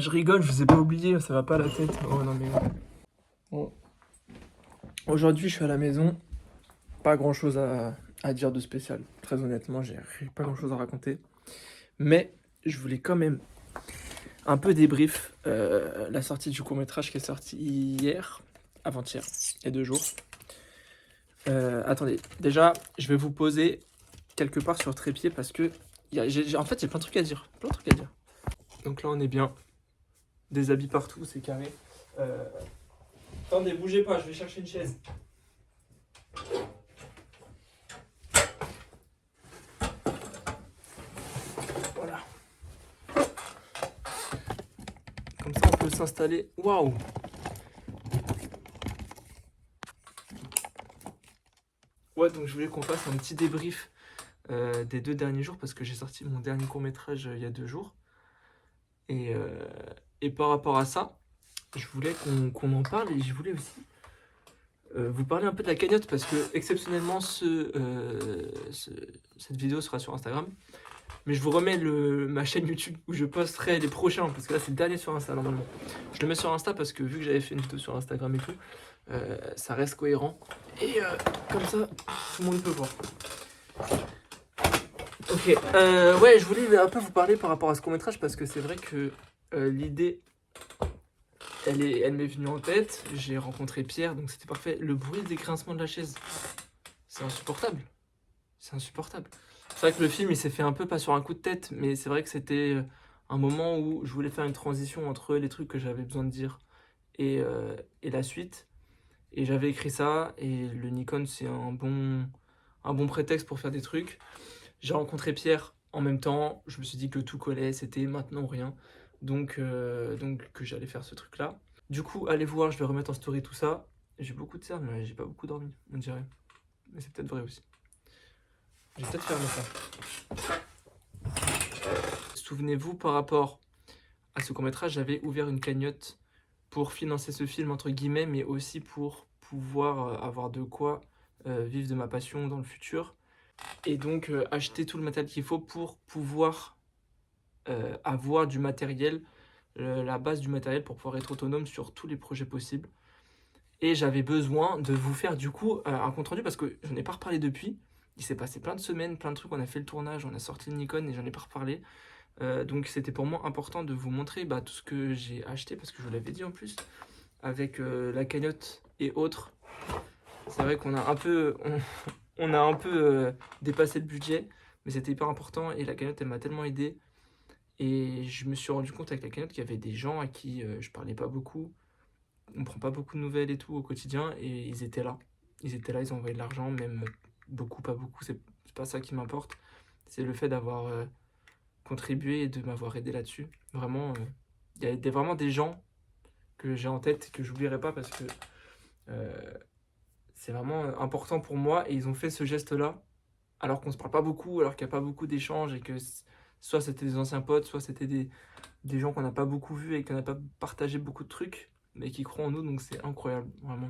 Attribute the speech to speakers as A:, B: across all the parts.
A: Je rigole, je vous ai pas oublié, ça va pas la tête. Oh non mais... Bon. Aujourd'hui, je suis à la maison. Pas grand chose à dire de spécial. Très honnêtement, j'ai pas grand chose à raconter. Mais je voulais quand même un peu débrief la sortie du court-métrage qui est sorti hier, avant-hier, il y a 2 jours. Attendez, déjà, je vais vous poser quelque part sur trépied parce que en fait, j'ai plein de trucs à dire. Plein de trucs à dire. Donc là, on est bien. Des habits partout, c'est carré. Attendez, bougez pas, je vais chercher une chaise. Voilà. Comme ça, on peut s'installer. Waouh! Ouais, donc je voulais qu'on fasse un petit débrief des 2 derniers jours parce que j'ai sorti mon dernier court-métrage il y a 2 jours. Et par rapport à ça, je voulais qu'on en parle et je voulais aussi vous parler un peu de la cagnotte parce que exceptionnellement cette vidéo sera sur Instagram. Mais je vous remets ma chaîne YouTube où je posterai les prochains parce que là c'est le dernier sur Insta normalement. Je le mets sur Insta parce que vu que j'avais fait une vidéo sur Instagram et tout, ça reste cohérent. Et comme ça, tout le monde peut voir. Ok, ouais, je voulais un peu vous parler par rapport à ce court-métrage parce que c'est vrai que l'idée, elle m'est venue en tête. J'ai rencontré Pierre, donc c'était parfait. Le bruit des grincements de la chaise, c'est insupportable. C'est insupportable. C'est vrai que le film, il s'est fait un peu pas sur un coup de tête, mais c'est vrai que c'était un moment où je voulais faire une transition entre les trucs que j'avais besoin de dire et la suite. Et j'avais écrit ça, et le Nikon, c'est un bon prétexte pour faire des trucs. J'ai rencontré Pierre en même temps, je me suis dit que tout collait, c'était maintenant ou rien. Donc que j'allais faire ce truc-là. Du coup, allez voir, je vais remettre en story tout ça. J'ai beaucoup de cernes, mais j'ai pas beaucoup dormi, on dirait. Mais c'est peut-être vrai aussi. Je vais peut-être fermer ça. Souvenez-vous, par rapport à ce court-métrage, j'avais ouvert une cagnotte pour financer ce film, entre guillemets, mais aussi pour pouvoir avoir de quoi vivre de ma passion dans le futur. Et donc acheter tout le matériel qu'il faut pour pouvoir avoir du matériel, la base du matériel pour pouvoir être autonome sur tous les projets possibles. Et j'avais besoin de vous faire du coup un compte rendu parce que je n'ai pas reparlé depuis. Il s'est passé plein de semaines, plein de trucs, on a fait le tournage, on a sorti le Nikon et j'en ai pas reparlé. Donc c'était pour moi important de vous montrer tout ce que j'ai acheté parce que je vous l'avais dit en plus avec la cagnotte et autres. C'est vrai qu'on a un peu, on a un peu dépassé le budget, mais c'était hyper important et la cagnotte elle m'a tellement aidé. Et je me suis rendu compte avec la cagnotte qu'il y avait des gens à qui je parlais pas beaucoup, on prend pas beaucoup de nouvelles et tout au quotidien, et ils étaient là. Ils étaient là, ils ont envoyé de l'argent, même beaucoup, pas beaucoup, c'est pas ça qui m'importe. C'est le fait d'avoir contribué et de m'avoir aidé là-dessus. Vraiment, il y a vraiment des gens que j'ai en tête et que j'oublierai pas parce que c'est vraiment important pour moi et ils ont fait ce geste-là alors qu'on se parle pas beaucoup, alors qu'il n'y a pas beaucoup d'échanges et que soit c'était des anciens potes, soit c'était des gens qu'on n'a pas beaucoup vus et qu'on n'a pas partagé beaucoup de trucs, mais qui croient en nous, donc c'est incroyable, vraiment.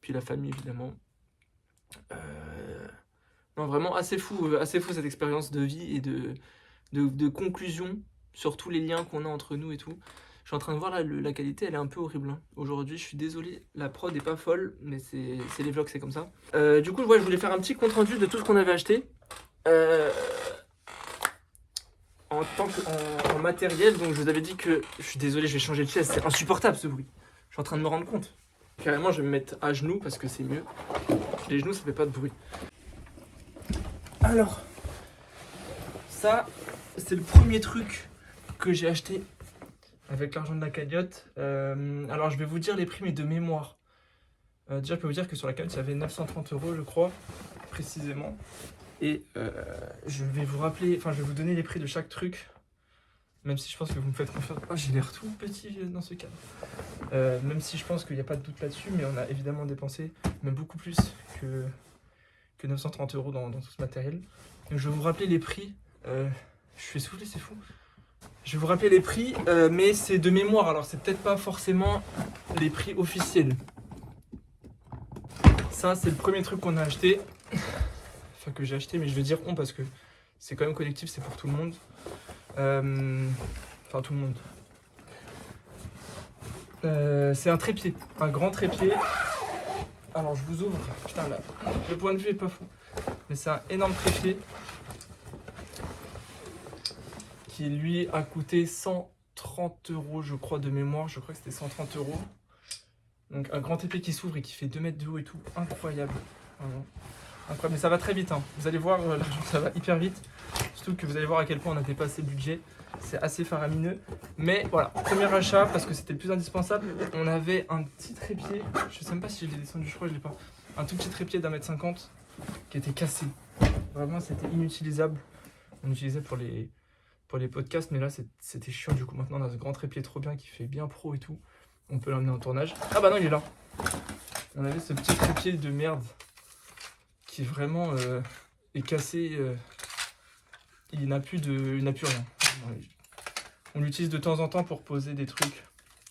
A: Puis la famille, évidemment. Non, vraiment assez fou cette expérience de vie et de conclusion sur tous les liens qu'on a entre nous et tout. Je suis en train de voir là, la qualité, elle est un peu horrible. Hein. Aujourd'hui, je suis désolé, la prod est pas folle, mais c'est les vlogs, c'est comme ça. Du coup, ouais, je voulais faire un petit compte rendu de tout ce qu'on avait acheté. En matériel, donc je vous avais dit que je suis désolé, je vais changer de chaise, c'est insupportable ce bruit. Je suis en train de me rendre compte. Carrément, je vais me mettre à genoux parce que c'est mieux. Les genoux, ça fait pas de bruit. Alors, ça, c'est le premier truc que j'ai acheté avec l'argent de la cagnotte. Alors, je vais vous dire les prix, mais de mémoire. Déjà, je peux vous dire que sur la cagnotte, il y avait 930 €, je crois, précisément. Et je vais vous rappeler, enfin, je vais vous donner les prix de chaque truc. Même si je pense que vous me faites confiance. Oh, j'ai l'air tout petit dans ce cadre. Même si je pense qu'il n'y a pas de doute là-dessus, mais on a évidemment dépensé même beaucoup plus que 930 € dans tout ce matériel. Donc, je vais vous rappeler les prix. Je suis essoufflé, c'est fou. Je vais vous rappeler les prix, mais c'est de mémoire, alors c'est peut-être pas forcément les prix officiels. Ça, c'est le premier truc qu'on a acheté. Enfin, que j'ai acheté, mais je vais dire on parce que c'est quand même collectif, c'est pour tout le monde. Enfin, tout le monde. C'est un trépied, un grand trépied. Alors je vous ouvre, putain là, le point de vue est pas fou. Mais c'est un énorme trépied qui lui a coûté 130 € je crois de mémoire, je crois que c'était 130 €. Donc un grand trépied qui s'ouvre et qui fait 2 mètres de haut et tout, incroyable. Vraiment. Incroyable. Mais ça va très vite, hein. Vous allez voir, l'argent ça va hyper vite. Surtout que vous allez voir à quel point on a dépassé le budget. C'est assez faramineux. Mais voilà, premier achat parce que c'était le plus indispensable. On avait un petit trépied, je sais même pas si je l'ai descendu, je crois que je l'ai pas. Un tout petit trépied d'1,50 m qui était cassé. Vraiment c'était inutilisable. On l'utilisait pour les podcasts, mais là c'était chiant du coup. Maintenant on a ce grand trépied trop bien qui fait bien pro et tout. On peut l'emmener en tournage. Ah bah non, il est là. On avait ce petit trépied de merde qui vraiment est cassé. Il n'a plus rien. On l'utilise de temps en temps pour poser des trucs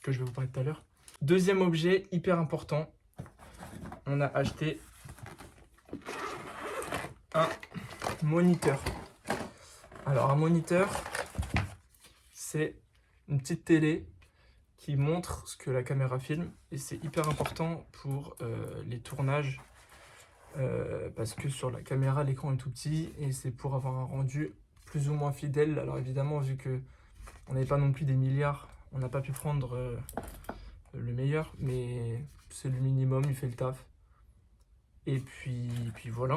A: que je vais vous parler tout à l'heure. Deuxième objet hyper important. On a acheté un moniteur. Alors un moniteur, c'est une petite télé qui montre ce que la caméra filme et c'est hyper important pour les tournages parce que sur la caméra l'écran est tout petit et c'est pour avoir un rendu plus ou moins fidèle. Alors évidemment vu que on n'avait pas non plus des milliards, on n'a pas pu prendre le meilleur, mais c'est le minimum, il fait le taf. Et puis voilà.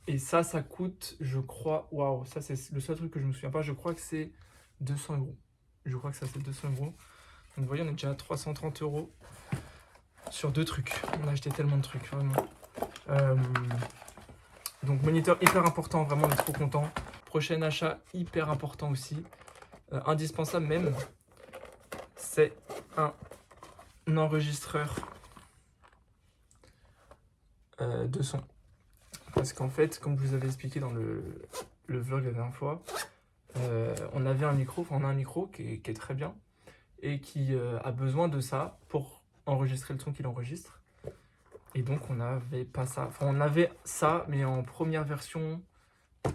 A: Et ça coûte, je crois, waouh, ça c'est le seul truc que je me souviens pas, je crois que c'est 200 €. Je crois que ça c'est 200 €. Donc vous voyez, on est déjà à 330 € sur 2 trucs. On a acheté tellement de trucs, vraiment. Donc moniteur hyper important, vraiment on est trop content. Prochain achat hyper important aussi, indispensable même, c'est un enregistreur de son. Parce qu'en fait, comme je vous avais expliqué dans le vlog la dernière fois, on avait un micro, enfin on a un micro qui est très bien et qui a besoin de ça pour enregistrer le son qu'il enregistre. Et donc on n'avait pas ça. Enfin on avait ça, mais en première version,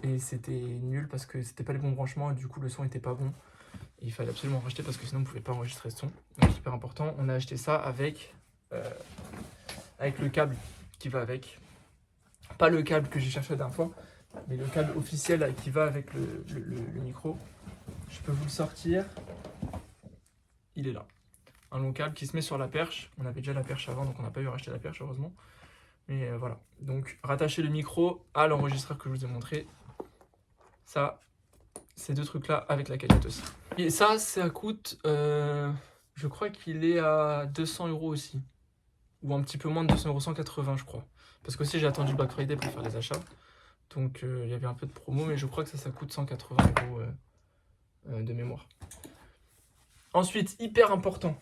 A: et c'était nul parce que c'était pas les bons branchements et du coup le son était pas bon. Et il fallait absolument racheter parce que sinon on pouvait pas enregistrer ce son. Donc super important. On a acheté ça avec le câble qui va avec. Pas le câble que j'ai cherché la dernière fois, mais le câble officiel qui va avec le micro. Je peux vous le sortir. Il est là. Un long câble qui se met sur la perche. On avait déjà la perche avant, donc on n'a pas eu à racheter la perche, heureusement. Mais voilà. Donc, rattacher le micro à l'enregistreur que je vous ai montré. Ça, ces deux trucs-là avec la cagnotte aussi. Et ça coûte, je crois qu'il est à 200 € aussi. Ou un petit peu moins de 200 €, 180 je crois. Parce que aussi j'ai attendu Black Friday pour faire les achats. Donc il y avait un peu de promo, mais je crois que ça coûte 180 € de mémoire. Ensuite, hyper important.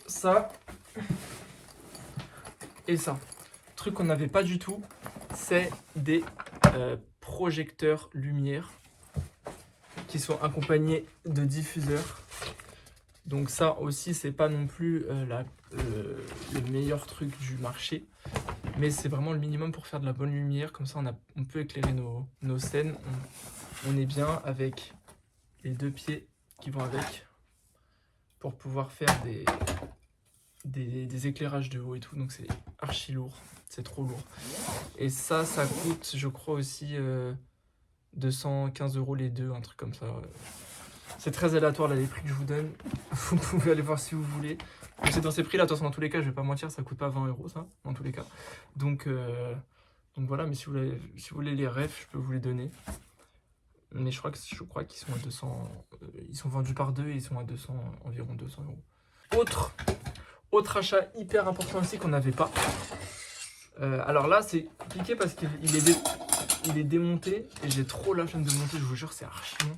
A: Ça et ça. Truc qu'on n'avait pas du tout, c'est des projecteurs lumière qui sont accompagnés de diffuseurs. Donc ça aussi, c'est pas non plus le meilleur truc du marché, mais c'est vraiment le minimum pour faire de la bonne lumière. Comme ça, on peut éclairer nos scènes. On est bien avec les deux pieds qui vont avec pour pouvoir faire des éclairages de haut et tout. Donc c'est archi lourd, c'est trop lourd. Et ça coûte, je crois aussi 215 € les deux, un truc comme ça. C'est très aléatoire là les prix que je vous donne. Vous pouvez aller voir si vous voulez. C'est dans ces prix là, de toute façon dans tous les cas, je vais pas mentir, ça coûte pas 20 € ça, dans tous les cas. Donc voilà, mais si vous voulez les refs, je peux vous les donner. Mais je crois qu'ils sont à 200. Ils sont vendus par deux et ils sont à 200, environ 200 €. Autre achat hyper important aussi qu'on n'avait pas. Alors là, c'est compliqué parce qu'il est démonté et j'ai trop la flemme de monter, je vous jure, c'est archi long.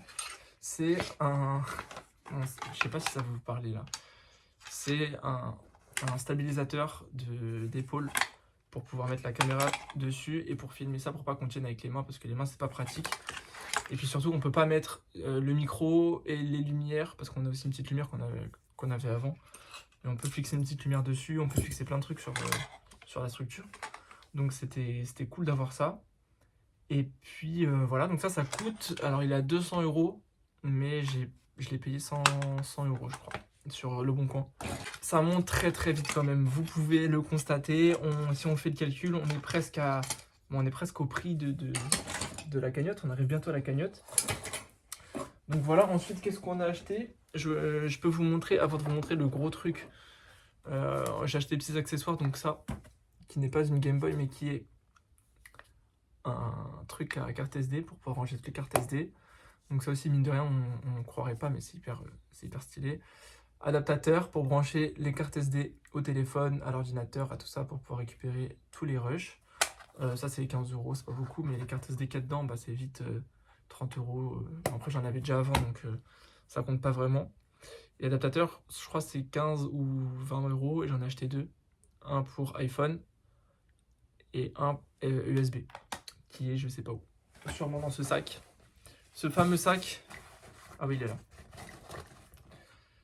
A: C'est un... Je sais pas si ça va vous parler là. C'est un stabilisateur d'épaule pour pouvoir mettre la caméra dessus et pour filmer ça, pour pas qu'on tienne avec les mains parce que les mains c'est pas pratique. Et puis surtout on peut pas mettre le micro et les lumières parce qu'on a aussi une petite lumière qu'on avait avant. Et on peut fixer une petite lumière dessus, on peut fixer plein de trucs sur la structure. Donc c'était cool d'avoir ça. Et puis voilà, donc ça coûte, alors il est à 200 €, mais j'ai Je l'ai payé 100 euros, je crois, sur Le Bon Coin. Ça monte très très vite quand même. Vous pouvez le constater. Si on fait le calcul, on est presque au prix de la cagnotte. On arrive bientôt à la cagnotte. Donc voilà, ensuite, qu'est-ce qu'on a acheté? Je peux vous montrer, avant de vous montrer le gros truc, j'ai acheté des petits accessoires, donc ça, qui n'est pas une Game Boy, mais qui est un truc à carte SD pour pouvoir ranger toutes les cartes SD. Donc ça aussi, mine de rien, on ne croirait pas, mais c'est hyper stylé. Adaptateur pour brancher les cartes SD au téléphone, à l'ordinateur, à tout ça, pour pouvoir récupérer tous les rushs. Ça, c'est 15 euros, c'est pas beaucoup, mais les cartes SD qu'il y a dedans, bah, c'est vite 30 euros. Après, j'en avais déjà avant, donc ça compte pas vraiment. Et adaptateur, je crois que c'est 15 ou 20 euros, et j'en ai acheté deux. Un pour iPhone et un USB, qui est je sais pas où. Sûrement dans ce sac. Ce fameux sac. Ah oui, il est là.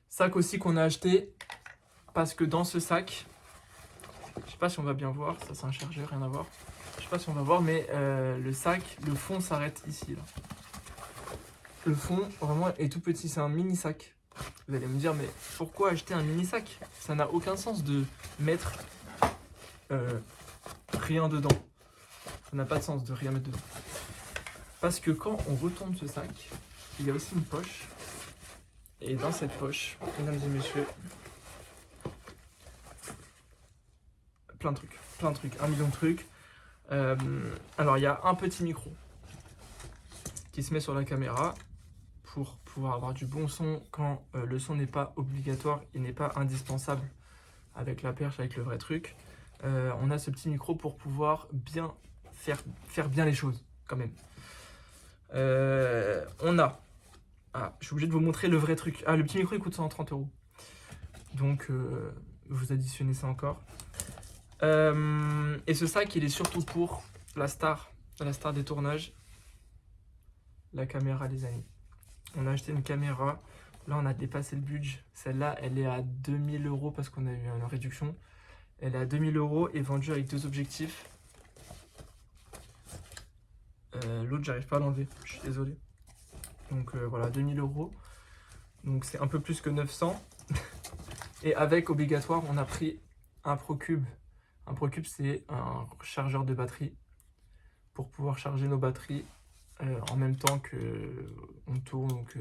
A: Sac aussi qu'on a acheté, parce que dans ce sac, je sais pas si on va bien voir, ça c'est un chargeur, rien à voir. Je sais pas si on va voir, mais le sac, le fond s'arrête ici, là. Le fond, vraiment, est tout petit, c'est un mini sac. Vous allez me dire, mais pourquoi acheter un mini sac? Ça n'a aucun sens de mettre rien dedans. Ça n'a pas de sens de rien mettre dedans. Parce que quand on retourne ce sac, il y a aussi une poche. Et dans cette poche, mesdames et messieurs, plein de trucs, 1 million de trucs. Alors il y a un petit micro qui se met sur la caméra pour pouvoir avoir du bon son quand le son n'est pas obligatoire, il n'est pas indispensable avec la perche, avec le vrai truc. On a ce petit micro pour pouvoir bien faire bien les choses quand même. On a... Ah, je suis obligé de vous montrer le vrai truc. Ah, le petit micro il coûte 130 euros. Donc vous additionnez ça encore. Et ce sac il est surtout pour la star des tournages, la caméra les amis. On a acheté une caméra, là on a dépassé le budget. Celle-là elle est à 2000 euros parce qu'on a eu une réduction. Elle est à 2000 euros et vendue avec 2 objectifs. L'autre j'arrive pas à l'enlever, je suis désolé. Donc voilà, 2000 euros. Donc c'est un peu plus que 900. Et avec obligatoire, on a pris un ProCube. Un ProCube, c'est un chargeur de batterie pour pouvoir charger nos batteries en même temps que on tourne, donc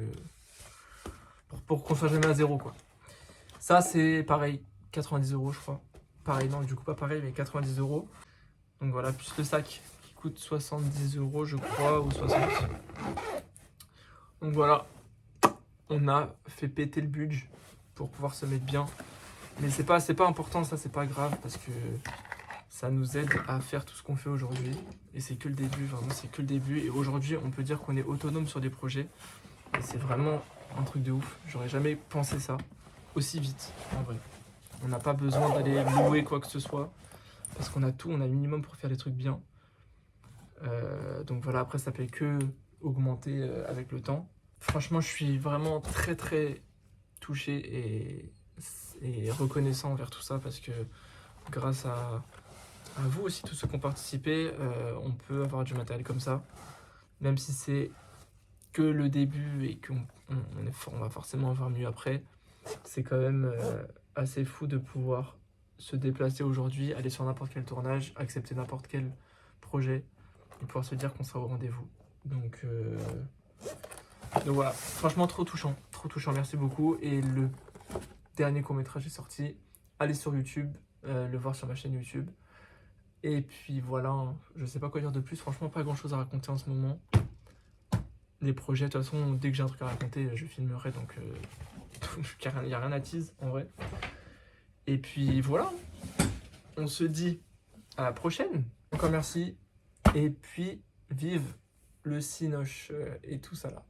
A: pour qu'on soit jamais à zéro, quoi. Ça, c'est pareil, 90 euros, je crois. Pareil, non, du coup, pas pareil, mais 90 euros. Donc voilà, plus le sac qui coûte 70 euros, je crois, ou 60. Donc voilà, on a fait péter le budget pour pouvoir se mettre bien. Mais c'est pas important, ça, c'est pas grave, parce que ça nous aide à faire tout ce qu'on fait aujourd'hui. Et c'est que le début, vraiment, c'est que le début. Et aujourd'hui, on peut dire qu'on est autonome sur des projets. Et c'est vraiment un truc de ouf. J'aurais jamais pensé ça aussi vite, en vrai. On n'a pas besoin d'aller louer quoi que ce soit. Parce qu'on a tout, on a le minimum pour faire des trucs bien. Donc voilà, après, ça fait que augmenter avec le temps. Franchement, je suis vraiment très très touché et reconnaissant envers tout ça, parce que grâce à vous aussi, tous ceux qui ont participé, on peut avoir du matériel comme ça, même si c'est que le début et qu'on va forcément avoir mieux après. C'est quand même assez fou de pouvoir se déplacer aujourd'hui, aller sur n'importe quel tournage, accepter n'importe quel projet et pouvoir se dire qu'on sera au rendez-vous. Donc voilà, franchement trop touchant, merci beaucoup. Et le dernier court-métrage est sorti, allez sur YouTube, le voir sur ma chaîne YouTube. Et puis voilà, hein, je sais pas quoi dire de plus, franchement pas grand chose à raconter en ce moment. Les projets, de toute façon, dès que j'ai un truc à raconter, je filmerai, donc il n'y a rien à tease en vrai. Et puis voilà, on se dit à la prochaine. Encore merci, et puis vive le cinoche et tout ça là.